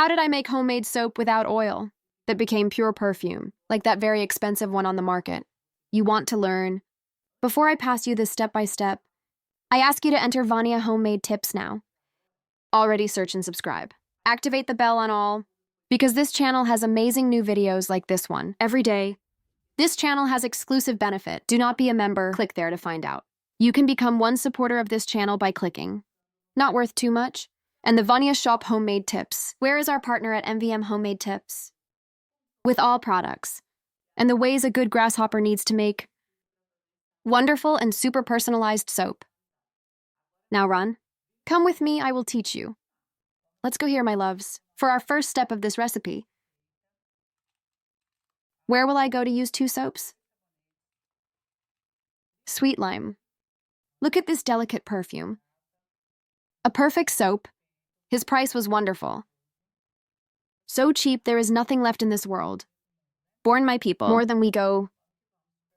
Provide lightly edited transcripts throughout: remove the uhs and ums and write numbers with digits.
How did I make homemade soap without oil that became pure perfume, like that very expensive one on the market? You want to learn? Before I pass you this step by step, I ask you to enter Vania homemade tips now. Already search and subscribe. Activate the bell on all, because this channel has amazing new videos like this one every day. This channel has exclusive benefit. Do not be a member. Click there to find out. You can become one supporter of this channel by clicking. Not worth too much. And the Vania Shop Homemade Tips. Where is our partner at MVM Homemade Tips? With all products, and the ways a good grasshopper needs to make wonderful and super personalized soap. Now run. Come with me, I will teach you. Let's go here, my loves, for our first step of this recipe. Where will I go to use 2 soaps? Sweet lime. Look at this delicate perfume. A perfect soap. His price was wonderful. So cheap, there is nothing left in this world. Born my people, more than we go.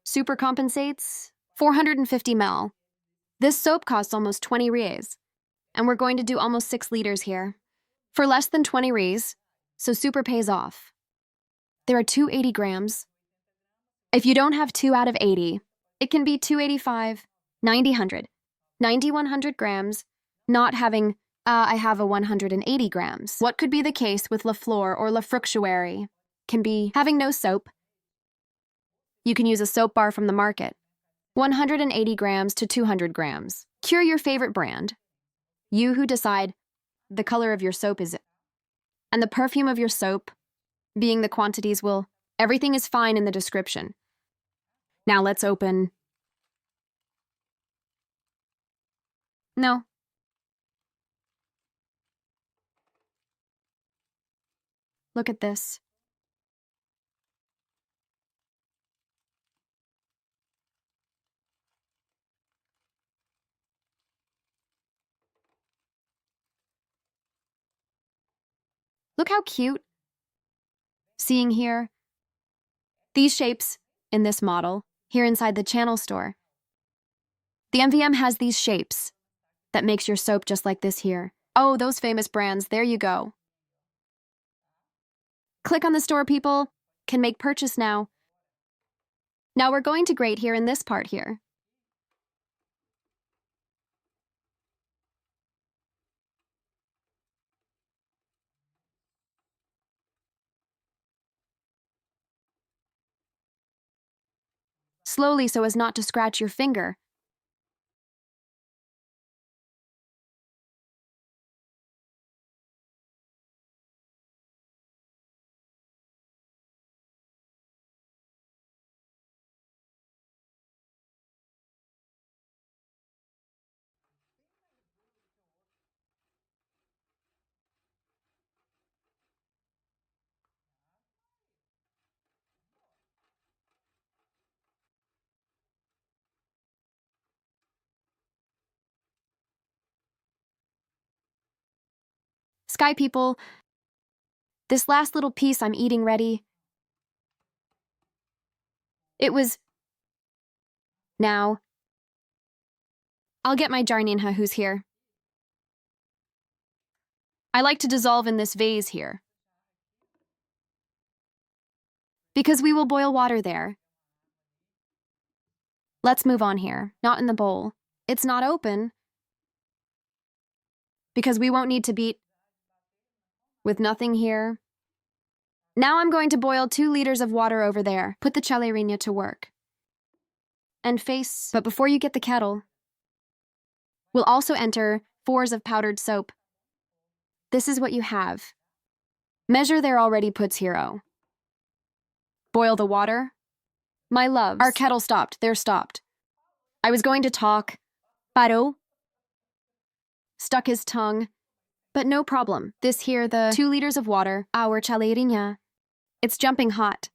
Super compensates, 450 ml. This soap costs almost 20 reais, and we're going to do almost 6 liters here. For less than 20 reais, so super pays off. There are 280 grams. If you don't have 2 out of 80, it can be 285, 90, 100, 90, 100 grams, not having I have a 180 grams. What could be the case with La Fleur or La Fructuary? Can be having no soap. You can use a soap bar from the market. 180 grams to 200 grams. Cure your favorite brand. You who decide the color of your soap is it. And the perfume of your soap, being the quantities will. Everything is fine in the description. Now let's open. No. Look at this. Look how cute. Seeing here, these shapes in this model, here inside the channel store. The MVM has these shapes that makes your soap just like this here. Oh, those famous brands, there you go. Click on the store, people. Can make purchase now. Now we're going to grate here in this part here. Slowly so as not to scratch your finger. Sky people, this last little piece I'm eating ready. It was. Now. I'll get my Jarninha who's here. I like to dissolve in this vase here. Because we will boil water there. Let's move on here, not in the bowl. It's not open. Because we won't need to beat with nothing here. Now I'm going to boil 2 liters of water over there. Put the chalerinia to work. And face, but before you get the kettle, we'll also enter 4s of powdered soap. This is what you have. Measure there already puts hero. Boil the water. My loves. Our kettle stopped. They're stopped. I was going to talk. Parou. Stuck his tongue. But no problem. This here, the 2 liters of water, our chalerinia. It's jumping hot.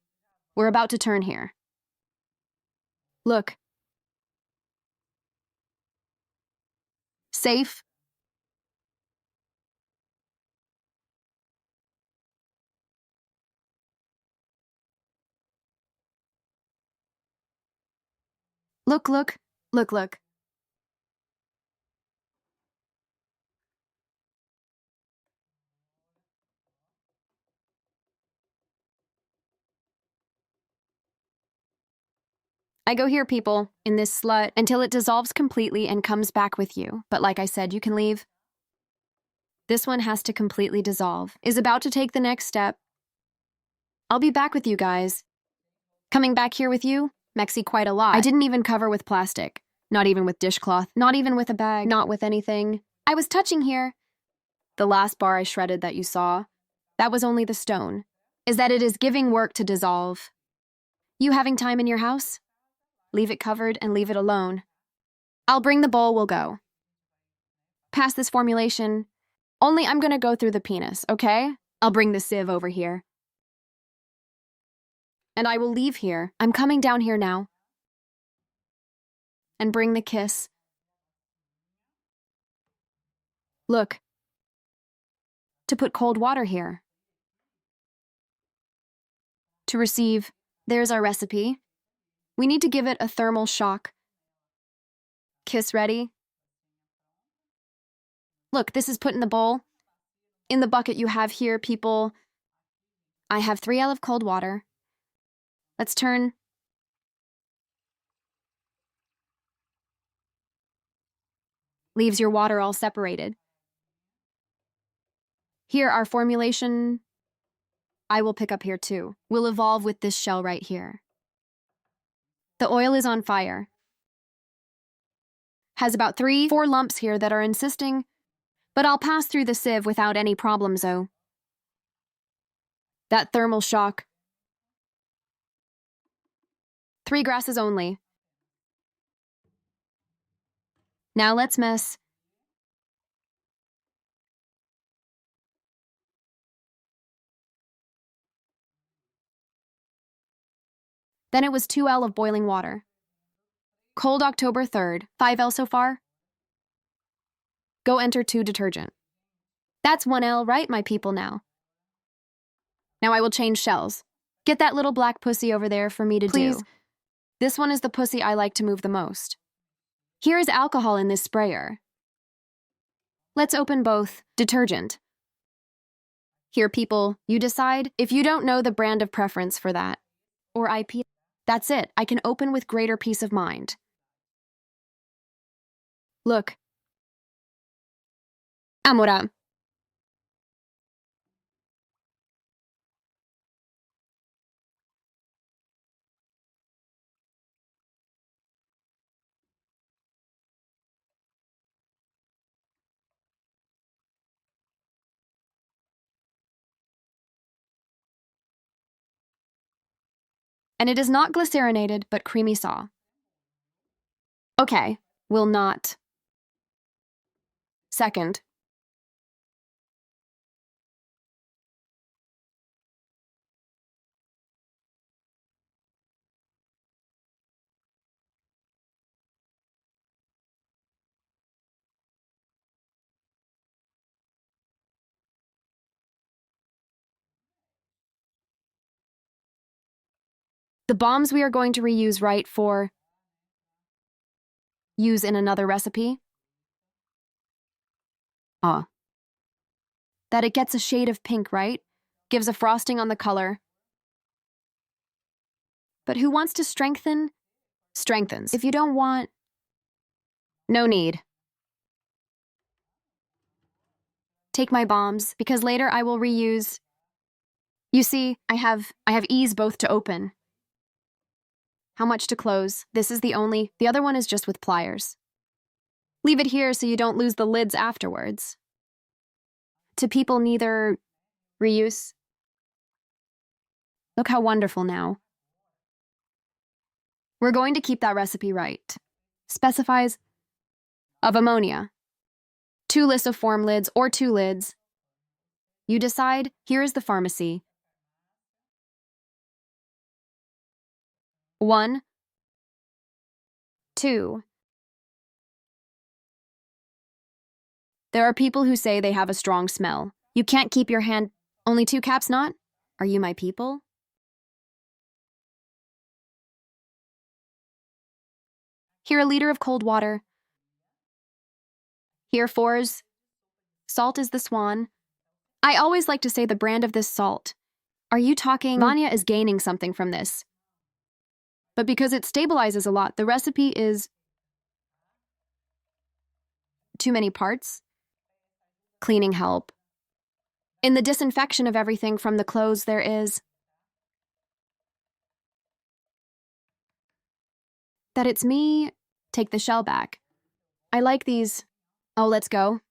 We're about to turn here. Look. Safe. Look, look, look, look. I go here, people, in this slut, until it dissolves completely and comes back with you. But like I said, you can leave. This one has to completely dissolve. Is about to take the next step. I'll be back with you guys. Coming back here with you? Mexi quite a lot. I didn't even cover with plastic. Not even with dishcloth. Not even with a bag. Not with anything. I was touching here. The last bar I shredded that you saw, that was only the stone. Is that it is giving work to dissolve. You having time in your house? Leave it covered and leave it alone. I'll bring the bowl, we'll go. Pass this formulation. Only I'm gonna go through the penis, okay? I'll bring the sieve over here. And I will leave here. I'm coming down here now. And bring the kiss. Look. To put cold water here. To receive. There's our recipe. We need to give it a thermal shock. Kiss ready? Look, this is put in the bowl. In the bucket you have here, people. I have 3 L of cold water. Let's turn. Leaves your water all separated. Here, our formulation, I will pick up here too. Will evolve with this shell right here. The oil is on fire. Has about 3-4 lumps here that are insisting, but I'll pass through the sieve without any problems, though. That thermal shock. 3 grasses only. Now let's mess. Then it was 2 L of boiling water. Cold October 3rd, 5 L so far? Go enter 2 detergent. That's 1 L, right, my people now? Now I will change shells. Get that little black pussy over there for me to do. This one is the pussy I like to move the most. Here is alcohol in this sprayer. Let's open both. Detergent. Here, people, you decide if you don't know the brand of preference for that. Or IP. That's it. I can open with greater peace of mind. Look. Amora. And it is not glycerinated, but creamy saw. Okay, will not. Second. The bombs we are going to reuse, right, for use in another recipe? That it gets a shade of pink, right? Gives a frosting on the color. But who wants to strengthen? Strengthens. If you don't want, no need. Take my bombs, because later I will reuse. You see, I have ease both to open. How much to close? This is the other one is just with pliers. Leave it here so you don't lose the lids afterwards. To people neither reuse. Look how wonderful now. We're going to keep that recipe right. Specifies of ammonia. 2 lysoform lids or 2 lids. You decide. Here is the pharmacy. 1, 2. There are people who say they have a strong smell. You can't keep your hand. Only 2 caps, not? Are you my people? Here, a liter of cold water. Here, 4s. Salt is the swan. I always like to say the brand of this salt. Are you talking? Vanya is gaining something from this. But because it stabilizes a lot, the recipe is too many parts. Cleaning help. In the disinfection of everything from the clothes, there is that it's me. Take the shell back. I like these. Oh, let's go.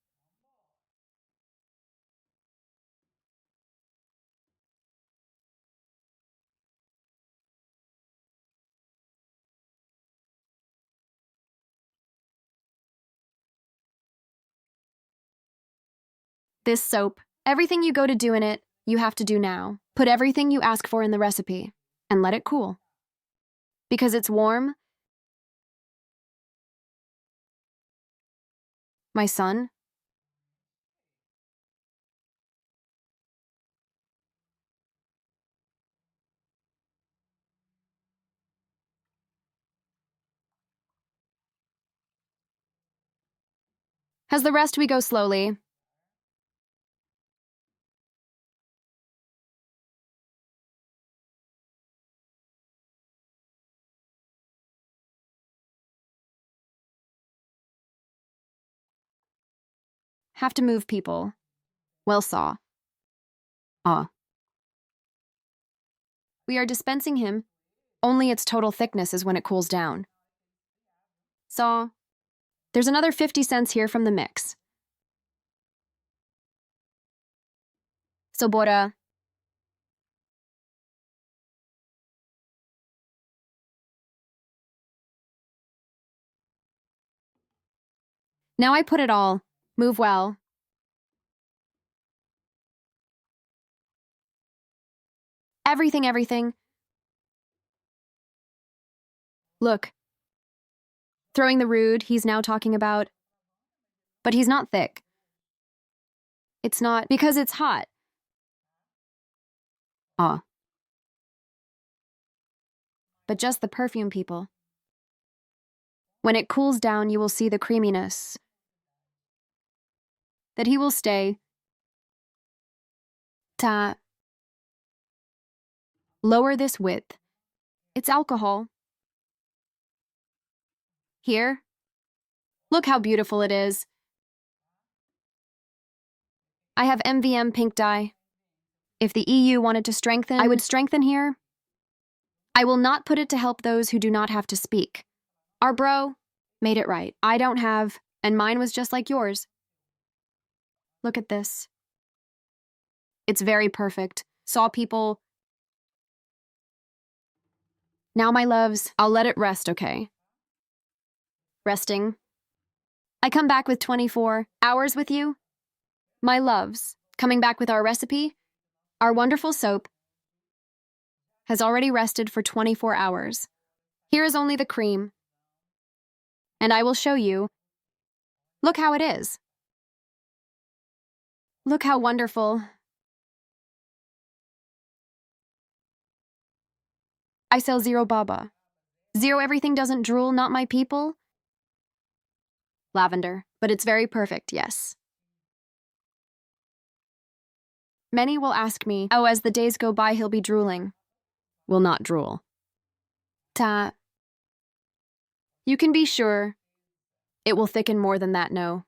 This soap. Everything you go to do in it, you have to do now. Put everything you ask for in the recipe and let it cool. Because it's warm, my son. As the rest, we go slowly. Have to move people. Well saw. We are dispensing him. Only its total thickness is when it cools down. Saw. There's another 50 cents here from the mix. Sobora. Now I put it all. Move well. Everything. Look. Throwing the rude he's now talking about. But he's not thick. It's not because it's hot. But just the perfume, people. When it cools down, you will see the creaminess. That he will stay. Lower this width. It's alcohol. Here. Look how beautiful it is. I have MVM pink dye. If the EU wanted to strengthen, I would strengthen here. I will not put it to help those who do not have to speak. Our bro made it right. I don't have, and mine was just like yours. Look at this. It's very perfect. Saw people. Now, my loves, I'll let it rest, okay? Resting. I come back with 24 hours with you. My loves, coming back with our recipe. Our wonderful soap has already rested for 24 hours. Here is only the cream. And I will show you. Look how it is. Look how wonderful. I sell zero baba. Zero everything doesn't drool, not my people. Lavender, but it's very perfect, yes. Many will ask me, oh, as the days go by, he'll be drooling. Will not drool. You can be sure. It will thicken more than that, no.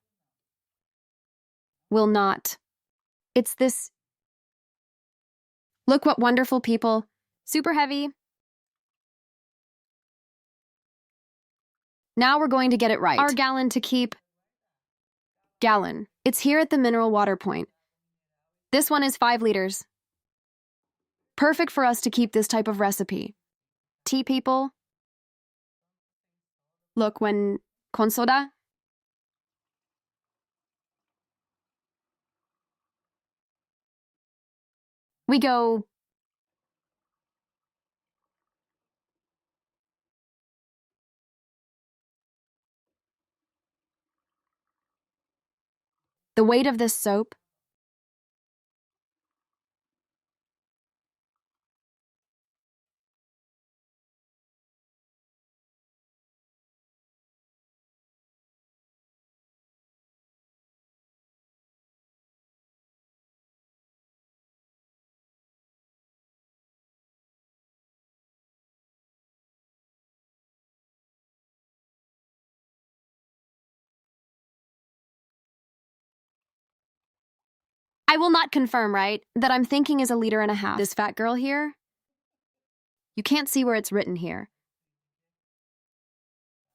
Will not. It's this. Look what wonderful people. Super heavy. Now we're going to get it right. Our gallon to keep. Gallon. It's here at the mineral water point. This one is 5 liters. Perfect for us to keep this type of recipe. Tea people. Look, when con soda. We go. The weight of this soap. I will not confirm, right? That I'm thinking is 1.5 liters. This fat girl here? You can't see where it's written here.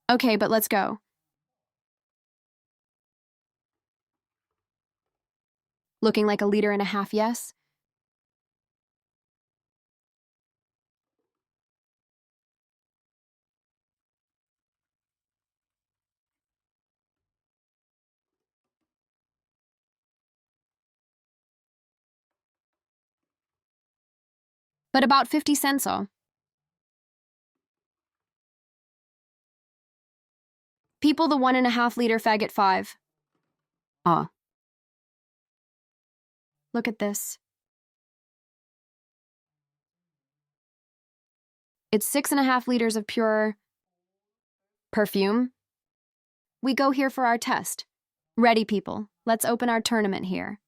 Okay, but let's go. Looking like 1.5 liters, yes? But about 50 cents, oh. People, the 1.5 liter faggot 5. Ah. Look at this. It's 6.5 liters of pure perfume. We go here for our test. Ready, people. Let's open our tournament here.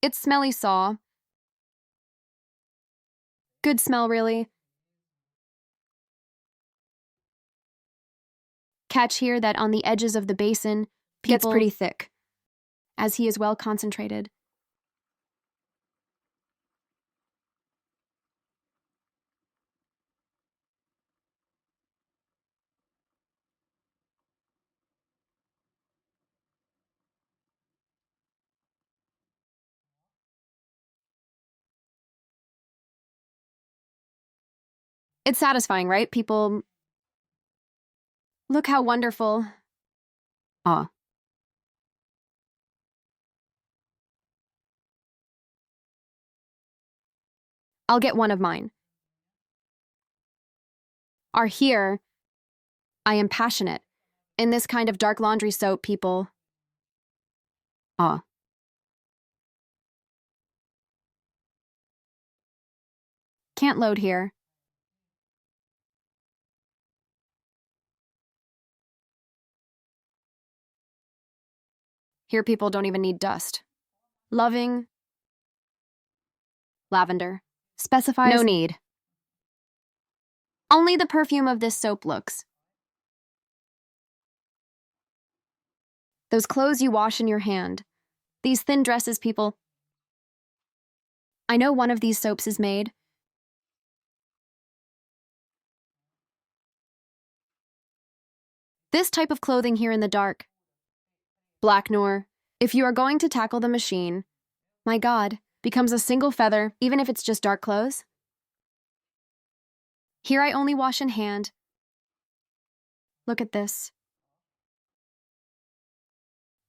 It's smelly saw. Good smell, really. Catch here that on the edges of the basin, gets pretty thick, as he is well concentrated. It's satisfying, right? People, look how wonderful. Ah. I'll get one of mine. Are here. I am passionate. In this kind of dark laundry soap, people. Ah. Can't load here. Here people don't even need dust. Loving. Lavender. Specifies. No need. Only the perfume of this soap looks. Those clothes you wash in your hand. These thin dresses, people. I know one of these soaps is made. This type of clothing here in the dark. Black Noor. If you are going to tackle the machine, my God, becomes a single feather, even if it's just dark clothes. Here I only wash in hand. Look at this.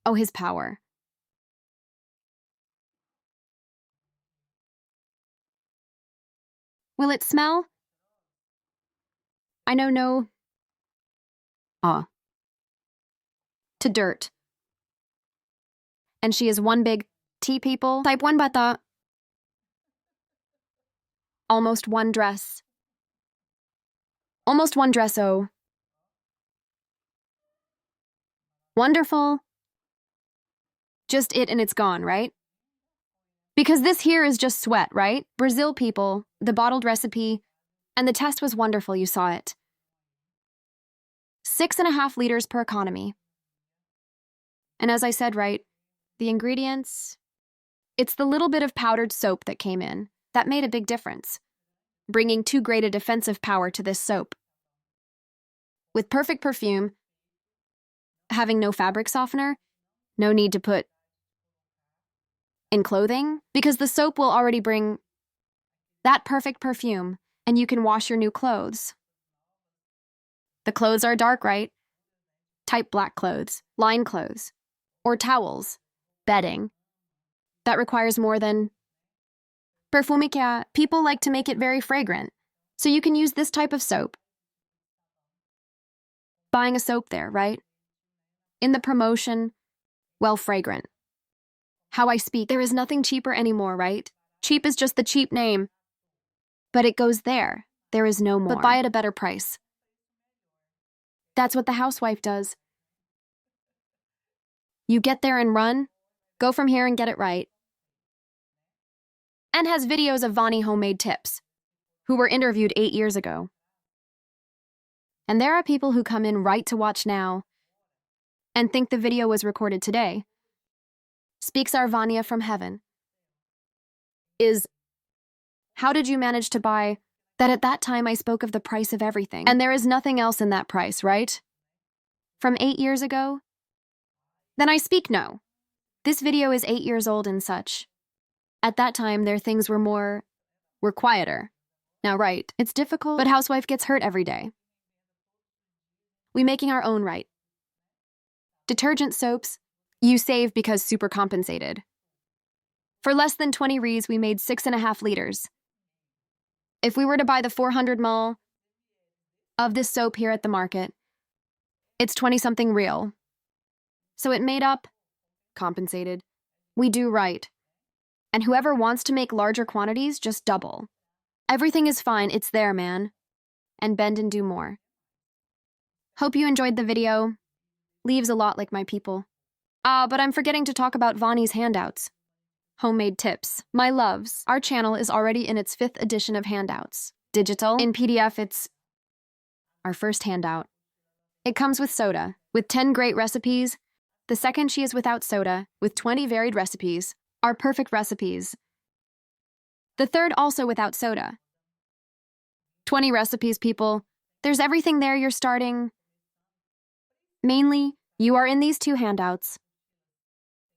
Oh, his power. Will it smell? I know no. Ah. To dirt. And she is one big tea people. Type 1 bata. Almost one dress. Almost one dress, oh. Wonderful. Just it and it's gone, right? Because this here is just sweat, right? Brazil people, the bottled recipe, and the test was wonderful, you saw it. 6.5 liters per economy. And as I said, right, the ingredients, it's the little bit of powdered soap that came in that made a big difference, bringing 2 grated defensive power to this soap. With perfect perfume, having no fabric softener, no need to put in clothing, because the soap will already bring that perfect perfume, and you can wash your new clothes. The clothes are dark, right? Type black clothes, line clothes, or towels, bedding. That requires more than perfumica. People like to make it very fragrant, so you can use this type of soap. Buying a soap there, right? In the promotion, well, fragrant. How I speak, there is nothing cheaper anymore, right? Cheap is just the cheap name. But it goes there. There is no more. But buy at a better price. That's what the housewife does. You get there and run, go from here and get it right. And has videos of Vani homemade tips, who were interviewed 8 years ago. And there are people who come in right to watch now and think the video was recorded today. Speaks our Vania from heaven. How did you manage to buy that? At that time I spoke of the price of everything. And there is nothing else in that price, right? From 8 years ago? Then I speak no. This video is 8 years old and such. At that time, their things were quieter. Now, right, it's difficult, but housewife gets hurt every day. We making our own right. Detergent soaps, you save because super compensated. For less than 20 Rs, we made 6.5 liters. If we were to buy the 400 ml of this soap here at the market, it's 20-something real. So it made up, compensated. We do right. And whoever wants to make larger quantities, just double. Everything is fine, it's there, man. And bend and do more. Hope you enjoyed the video. Leaves a lot like my people. But I'm forgetting to talk about Vani's handouts. Homemade tips. My loves, our channel is already in its 5th edition of handouts. Digital. In PDF, it's our first handout. It comes with soda, with 10 great recipes. The second she is without soda, with 20 varied recipes. Our perfect recipes. The third also without soda. 20 recipes, people. There's everything there you're starting. Mainly, you are in these 2 handouts.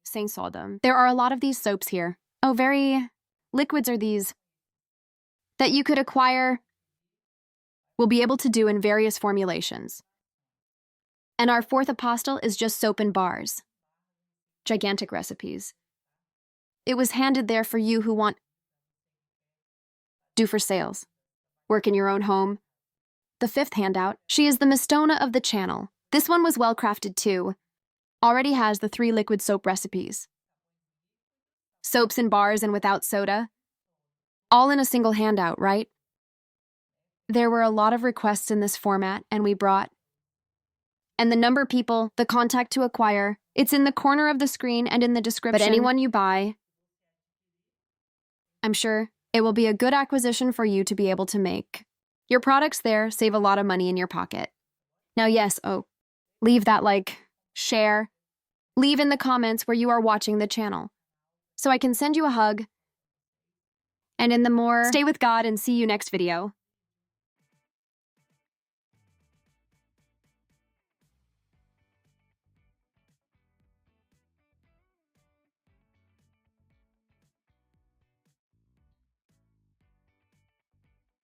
Saint saw them. There are a lot of these soaps here. Oh, very liquids are these that you could acquire, will be able to do in various formulations. And our 4th apostle is just soap and bars. Gigantic recipes. It was handed there for you who want do for sales. Work in your own home. The 5th handout, she is the Mistona of the channel. This one was well crafted too. Already has the 3 liquid soap recipes. Soaps and bars and without soda. All in a single handout, right? There were a lot of requests in this format and we brought. And the number people, the contact to acquire, it's in the corner of the screen and in the description. But anyone you buy, I'm sure it will be a good acquisition for you to be able to make. Your products there save a lot of money in your pocket. Now yes, leave that like, share, leave in the comments where you are watching the channel, so I can send you a hug. And in the more, stay with God and see you next video.